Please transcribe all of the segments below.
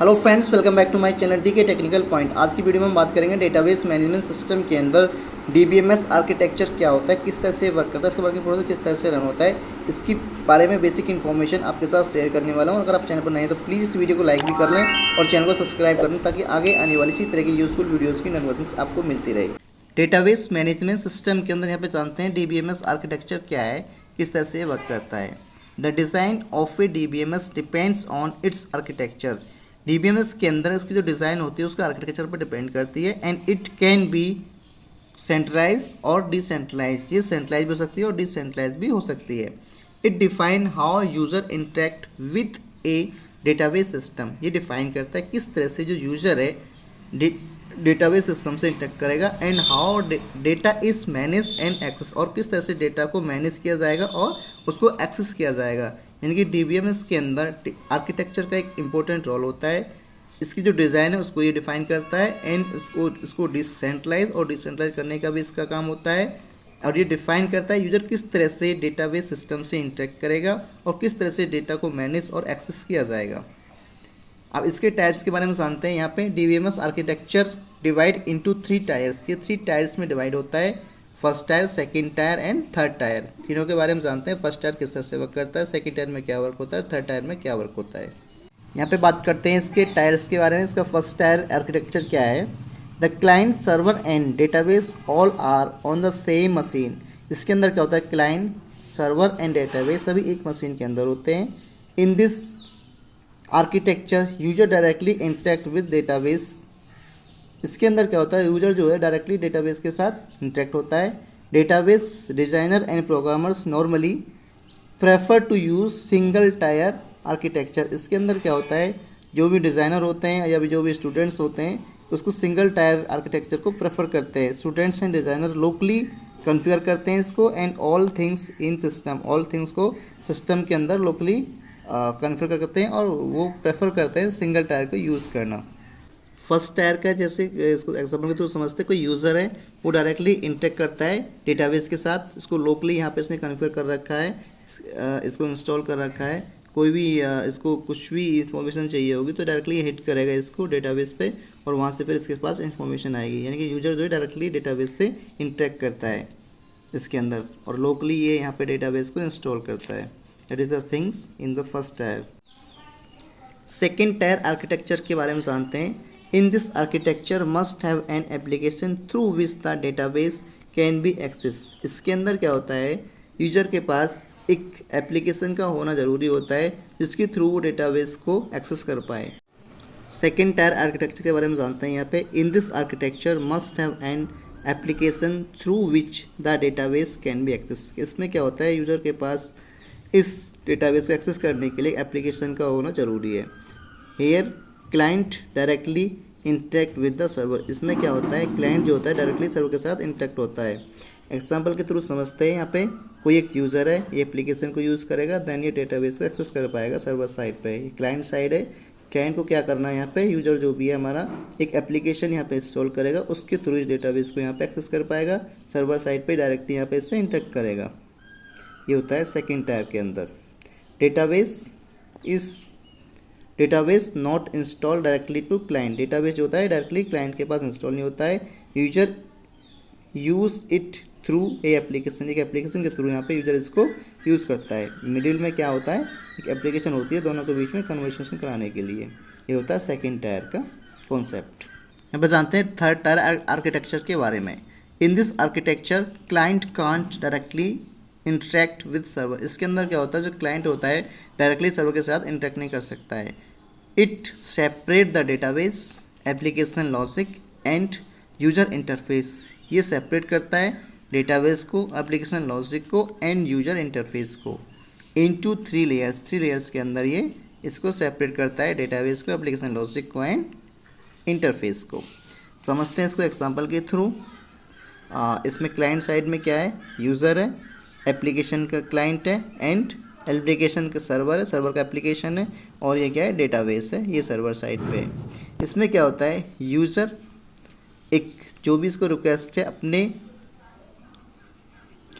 Hello friends, welcome back to my channel DK technical point. आज की video में हम बात करेंगे डेटाबेस मैनेजमेंट सिस्टम के अंदर डीबीएमएस आर्किटेक्चर क्या होता है, किस तरह से वर्क करता है, इसका वर्किंग प्रोसेस किस तरह से रन होता है, इसकी बारे में बेसिक इन्फॉर्मेशन आपके साथ शेयर करने वाला हूं। अगर आप चैनल पर नए हैं तो प्लीज़ इस वीडियो को लाइक भी कर लें और चैनल को सब्सक्राइब कर लें ताकि आगे आने वाली इसी तरह की यूजफुल वीडियोज़ की नोटिफिकेशन आपको मिलती रहे। डेटाबेस मैनेजमेंट सिस्टम के अंदर यहाँ पे जानते हैं डीबीएमएस आर्किटेक्चर क्या है, किस तरह से वर्क करता है। The design of A DBMS depends on it's architecture. DBMS के अंदर उसकी जो डिज़ाइन होती है उसका आर्किटेक्चर पर डिपेंड करती है। And it can be centralize और डिसेंट्रलाइज। ये सेंट्रलाइज भी हो सकती है और डिसेंट्रलाइज भी हो सकती है। It define how user interact with a database system. ये डिफाइन करता है किस तरह से जो यूज़र है डेटाबेस सिस्टम से इंटरेक्ट करेगा। And how data is manage and access, और किस तरह से डेटा को मैनेज किया जाएगा और उसको एक्सेस किया जाएगा। यानी कि डीबीएमएस के अंदर आर्किटेक्चर का एक इम्पोर्टेंट रोल होता है। इसकी जो डिज़ाइन है उसको ये डिफाइन करता है। एंड इसको डिसेंट्रलाइज और डिसेंट्रलाइज करने का भी इसका काम होता है। और ये डिफाइन करता है यूज़र किस तरह से डेटाबेस सिस्टम से इंटरेक्ट करेगा और किस तरह से डेटा को मैनेज और एक्सेस किया जाएगा। अब इसके टाइप्स के बारे में जानते हैं। यहाँ पे DBMS architecture divide into 3 tyres. ये 3 टायर्स में डिवाइड होता है। First tier, second tier and third tier. तीनों के बारे में जानते हैं। फर्स्ट टायर किस तरह से वर्क करता है, सेकंड टायर में क्या वर्क होता है, थर्ड टायर में क्या वर्क होता है। यहाँ पे बात करते हैं इसके टायर्स के बारे में। इसका फर्स्ट टायर आर्किटेक्चर क्या है। The client, server and database all are on the same machine. इसके अंदर क्या होता है, क्लाइंट, सर्वर एंड डेटाबेस सभी एक मशीन के अंदर होते हैं। In this architecture user directly interact with database. इसके अंदर क्या होता है, यूजर जो है डायरेक्टली डेटाबेस के साथ इंटरेक्ट होता है। Database designer and programmers normally prefer to use single tier architecture. इसके अंदर क्या होता है, जो भी डिज़ाइनर होते हैं या जो भी स्टूडेंट्स होते हैं उसको सिंगल टायर आर्किटेक्चर को प्रेफर करते हैं। Students and designer locally configure करते हैं इसको। And all things in system, all things को सिस्टम के अंदर लोकली कॉन्फ़िगर करते हैं और वो प्रेफर करते हैं सिंगल टायर को यूज़ करना। फर्स्ट टायर का जैसे इसको एग्जाम्पल के थ्रू समझते हैं, कोई यूज़र है वो डायरेक्टली इंटरेक्ट करता है डेटाबेस के साथ। इसको लोकली यहाँ पे इसने कॉन्फ़िगर कर रखा है, इसको इंस्टॉल कर रखा है। कोई भी इसको कुछ भी इंफॉर्मेशन चाहिए होगी तो डायरेक्टली हिट करेगा इसको डेटाबेस पे और वहाँ से फिर इसके पास इंफॉर्मेशन आएगी। यानी कि यूज़र जो है डायरेक्टली डेटाबेस से इंटरेक्ट करता है इसके अंदर और लोकली ये यहाँ पे डेटाबेस को इंस्टॉल करता है। That is the things in the first tier. Second tier architecture के बारे में जानते हैं। In this architecture must have an application through which the database can be access. इसके अंदर क्या होता है, यूजर के पास एक एप्लीकेशन का होना ज़रूरी होता है जिसके थ्रू वो डेटाबेस को एक्सेस कर पाए। सेकेंड टायर आर्किटेक्चर के बारे में जानते हैं यहाँ पे। In this architecture must have an application through which the database can be access. इसमें क्या होता है, यूजर के पास इस डेटाबेस को एक्सेस करने के लिए एप्लीकेशन का होना ज़रूरी है। Here client directly interact with the server. इसमें क्या होता है, क्लाइंट जो होता है डायरेक्टली सर्वर के साथ इंटरेक्ट होता है। एग्जाम्पल के थ्रू समझते हैं। यहाँ पे कोई एक यूज़र है, ये एप्लीकेशन को यूज़ करेगा, देन ये डेटाबेस को एक्सेस कर पाएगा सर्वर साइड पे। क्लाइंट साइड है, क्लाइंट को क्या करना है, यहाँ पे यूज़र जो भी है हमारा एक एप्लीकेशन यहाँ पे इंस्टॉल करेगा, उसके थ्रू इस डेटाबेस को यहाँ पे एक्सेस कर पाएगा। सर्वर साइड पे डायरेक्टली यहाँ पे इससे इंटरेक्ट करेगा। ये होता है सेकेंड टायर के अंदर। Database not install directly to client. Database जो होता है डायरेक्टली क्लाइंट के पास इंस्टॉल नहीं होता है। User use it through a application. एक एप्लीकेशन के थ्रू यहाँ पे यूजर इसको यूज़ करता है। मिडिल में क्या होता है, एक एप्लीकेशन होती है दोनों के बीच में कन्वर्सेशन कराने के लिए। ये होता है सेकेंड टायर का कॉन्सेप्ट। यहाँ पे जानते हैं थर्ड टायर आर्किटेक्चर के बारे में। इन this architecture client can't directly interact with server. इसके अंदर क्या होता है, जो क्लाइंट होता है डायरेक्टली सर्वर के साथ इंटरेक्ट नहीं कर सकता है। It separate the database, application logic and user interface. ये सेपरेट करता है डेटाबेस को, एप्लीकेशन लॉजिक को एंड यूजर इंटरफेस को इनटू 3 लेयर्स। 3 लेयर्स के अंदर ये इसको सेपरेट करता है, डेटाबेस को, एप्लीकेशन लॉजिक को एंड इंटरफेस को। समझते हैं इसको एग्जांपल के थ्रू। इसमें क्लाइंट साइड में क्या है, यूज़र है, एप्लीकेशन का क्लाइंट है एंड एप्लीकेशन का सर्वर है, सर्वर का एप्लीकेशन है, और ये क्या है, डेटाबेस है, ये सर्वर साइड पे है। इसमें क्या होता है, यूज़र एक जो भी इसको रिक्वेस्ट है अपने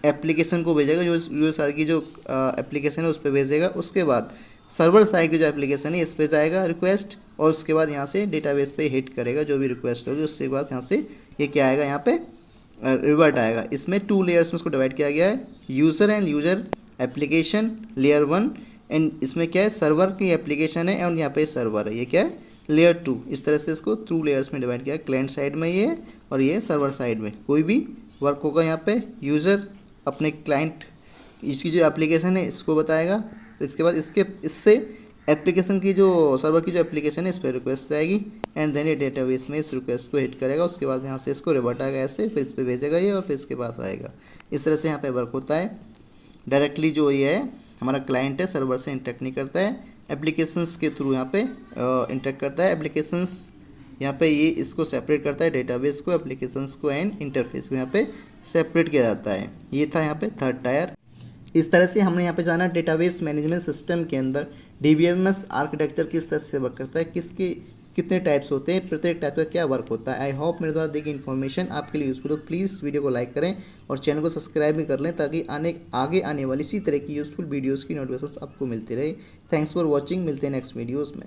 एप्लीकेशन को भेजेगा, जो यूज़र की जो एप्लीकेशन है उस पर भेजेगा। उसके बाद सर्वर साइड की जो एप्लीकेशन है इस पर जाएगा रिक्वेस्ट, और उसके बाद यहाँ से डेटाबेस पे हिट करेगा, जो भी रिक्वेस्ट होगी उसके बाद यहाँ से ये क्या आएगा, यहाँ पे रिवर्ट आएगा। इसमें 2 लेयर्स में इसको डिवाइड किया गया है, user end user application layer 1, and इसमें क्या है, सर्वर की एप्लीकेशन है और यहाँ पे सर्वर है, ये क्या है लेयर 2। इस तरह से इसको 2 लेयर्स में डिवाइड किया है, क्लाइंट साइड में ये और ये सर्वर साइड में। कोई भी वर्क होगा यहाँ पे यूज़र अपने क्लाइंट इसकी जो एप्लीकेशन है इसको बताएगा, इसके बाद इससे एप्लीकेशन की जो सर्वर की जो एप्लीकेशन है इस पर रिक्वेस्ट जाएगी एंड देन ये डेटाबेस में इस रिक्वेस्ट को हिट करेगा, उसके बाद यहाँ से इसको रिवर्ट आएगा ऐसे, फिर इस पर भेजेगा ये और फिर इसके पास आएगा। इस तरह से यहाँ पे वर्क होता है। डायरेक्टली जो ये है हमारा क्लाइंट है सर्वर से इंटरेक्ट नहीं करता है, एप्लीकेशंस के थ्रू यहाँ पे इंटरेक्ट करता है। एप्लीकेशंस यहाँ पे ये इसको सेपरेट करता है, डेटाबेस को, एप्लीकेशंस को एंड इंटरफेस को यहाँ पे सेपरेट किया जाता है। ये था यहाँ पे थर्ड टायर। इस तरह से हमने यहाँ पे जाना डेटाबेस मैनेजमेंट सिस्टम के अंदर डीबीएमएस आर्किटेक्चर किस तरह से वर्क करता है, कितने टाइप्स होते हैं, प्रत्येक टाइप का क्या वर्क होता है। आई होप मेरे द्वारा दी गई इन्फॉर्मेशन आपके लिए यूजफुल हो। प्लीज़ वीडियो को लाइक करें और चैनल को सब्सक्राइब भी कर लें ताकि आगे आने वाली इसी तरह की यूजफुल वीडियोज़ की नोटिफिकेशन आपको मिलती रहे। थैंक्स फॉर वॉचिंग, मिलते हैं नेक्स्ट वीडियोज़ में।